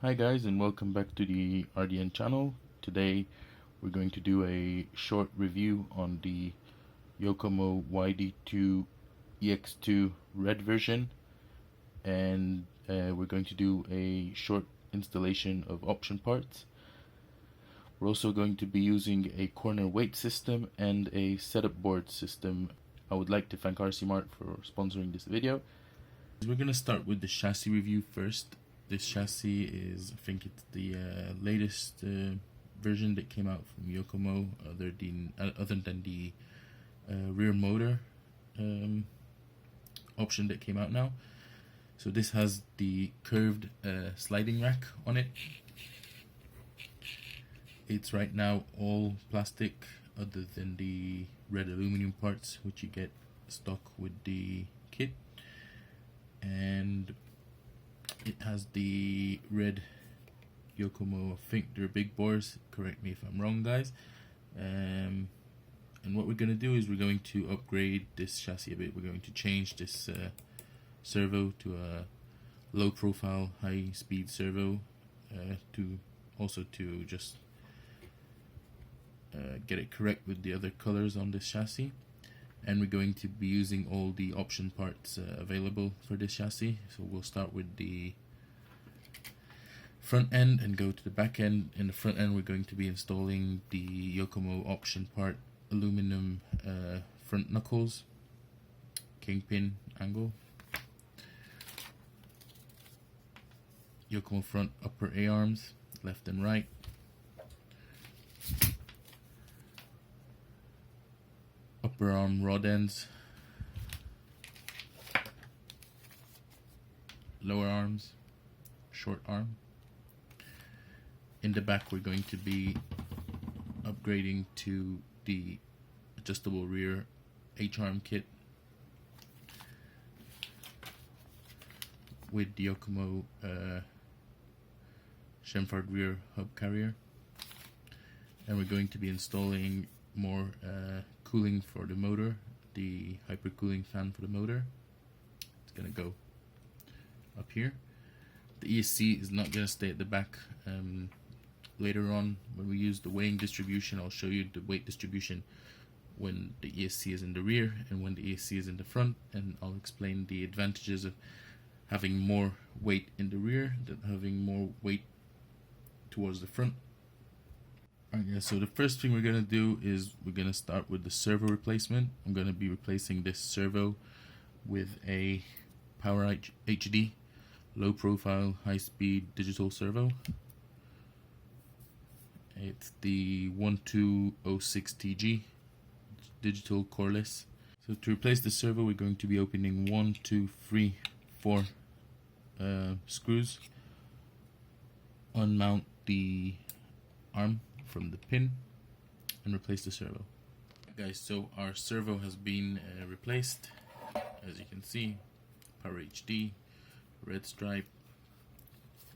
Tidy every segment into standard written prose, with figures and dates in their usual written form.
Hi guys, and welcome back to the RDN channel. Today we're going to do a short review on the YOKOMO YD2-EXii red version, and we're going to do a short installation of option parts. We're also going to be using a corner weight system and a setup board system. I would like to thank RC Mart for sponsoring this video. We're going to start with the chassis review first. This chassis is, I think it's the latest version that came out from YOKOMO, other than the rear motor option that came out now. So this has the curved sliding rack on it. It's right now all plastic other than the red aluminum parts, which you get stock with the kit, and it has the red YOKOMO, I think they're big bores, correct me if I'm wrong guys. And what we're going to do is we're going to upgrade this chassis a bit. We're going to change this servo to a low profile high speed servo, to just get it correct with the other colors on this chassis. And we're going to be using all the option parts available for this chassis. So we'll start with the front end and go to the back end. In the front end we're going to be installing the YOKOMO option part aluminum front knuckles, kingpin angle, YOKOMO front upper A-arms, left and right, upper arm rod ends, lower arms, short arm. In the back we're going to be upgrading to the adjustable rear H-arm kit with the YOKOMO chamfered rear hub carrier, and we're going to be installing more cooling for the motor, the hypercooling fan for the motor. It's gonna go up here. The ESC is not gonna stay at the back. Later on, when we use the weighing distribution, I'll show you the weight distribution when the ESC is in the rear and when the ESC is in the front, and I'll explain the advantages of having more weight in the rear than having more weight towards the front. Alright guys, so the first thing we're going to do is we're going to start with the servo replacement. I'm going to be replacing this servo with a Power HD low profile high speed digital servo. It's the 1206TG digital coreless. So to replace the servo we're going to be opening 1, 2, 3, 4 screws, unmount the arm from the pin, and replace the servo. Guys, so our servo has been replaced. As you can see, Power HD, red stripe,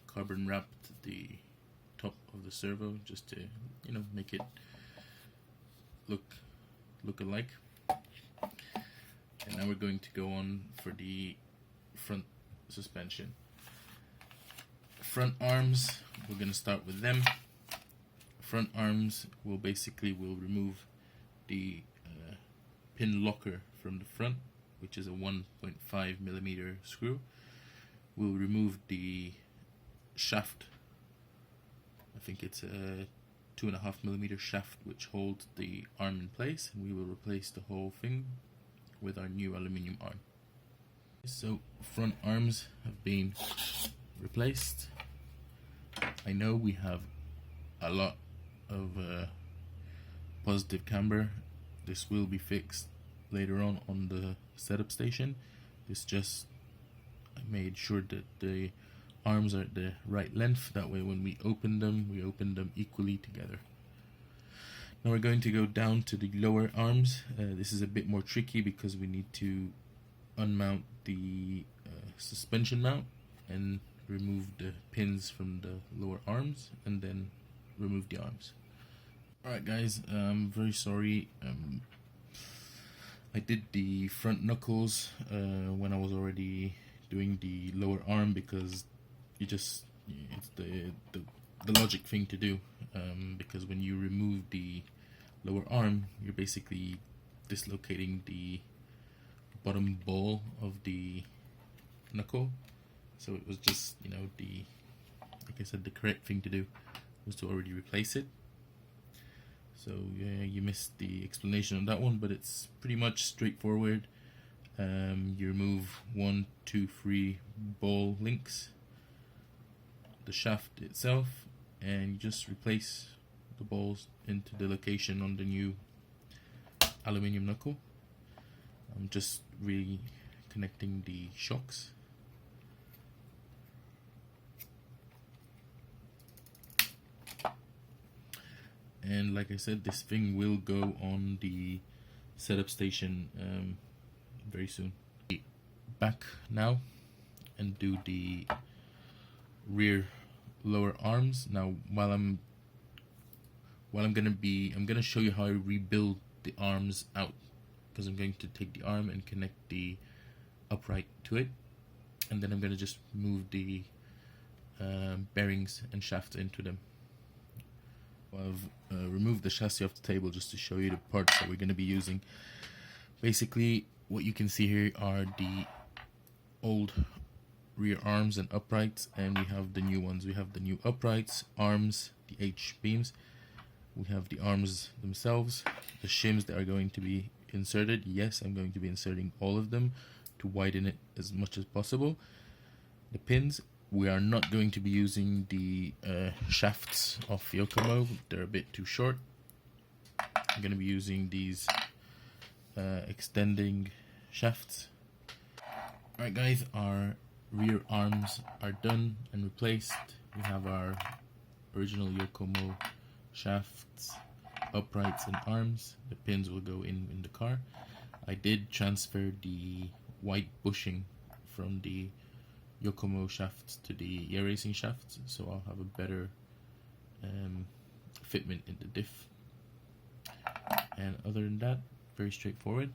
carbon wrapped the top of the servo just to, you know, make it look alike. And now we're going to go on for the front suspension. Front arms, we're going to start with them. Front arms will remove the pin locker from the front, which is a 1.5mm screw. We'll remove the shaft. I think it's a 2.5mm shaft which holds the arm in place, and we will replace the whole thing with our new aluminium arm. So front arms have been replaced. I know we have a lot of positive camber. This will be fixed later on the setup station. I made sure that the arms are at the right length, that way when we open them equally together. Now we're going to go down to the lower arms. This is a bit more tricky because we need to unmount the suspension mount and remove the pins from the lower arms, and then remove the arms. Alright guys, I'm very sorry. I did the front knuckles when I was already doing the lower arm, because it's the logic thing to do, because when you remove the lower arm, you're basically dislocating the bottom ball of the knuckle. So it was just, like I said, the correct thing to do was to already replace it. So yeah, you missed the explanation on that one, but it's pretty much straightforward. You remove 1, 2, 3 ball links, the shaft itself, and you just replace the balls into the location on the new aluminium knuckle. I'm just connecting the shocks. And like I said, this thing will go on the setup station very soon. Back now and do the rear lower arms. Now I'm gonna show you how I rebuild the arms out, because I'm going to take the arm and connect the upright to it, and then I'm gonna just move the bearings and shafts into them. I've removed the chassis off the table just to show you the parts that we're going to be using. Basically, what you can see here are the old rear arms and uprights, and we have the new ones. We have the new uprights, arms, the H beams. We have the arms themselves, the shims that are going to be inserted. Yes, I'm going to be inserting all of them to widen it as much as possible. The pins, we are not going to be using the shafts of YOKOMO. They're a bit too short. I'm going to be using these extending shafts. Alright guys, our rear arms are done and replaced. We have our original YOKOMO shafts, uprights and arms. The pins will go in the car. I did transfer the white bushing from the YOKOMO shafts to the air racing shafts, so I'll have a better fitment in the diff. And other than that, very straightforward.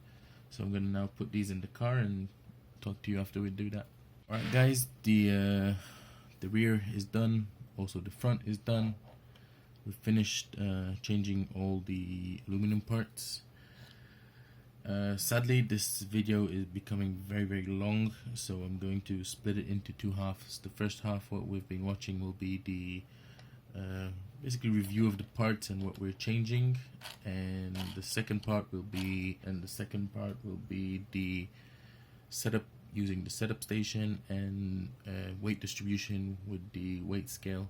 So I'm gonna now put these in the car and talk to you after we do that. Alright guys, the rear is done, also the front is done. We've finished changing all the aluminum parts. Sadly, this video is becoming very long, so I'm going to split it into two halves. The first half, what we've been watching, will be the basically review of the parts and what we're changing, and the second part will be the setup using the setup station and weight distribution with the weight scale.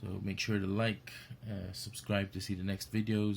So make sure to like, subscribe to see the next videos,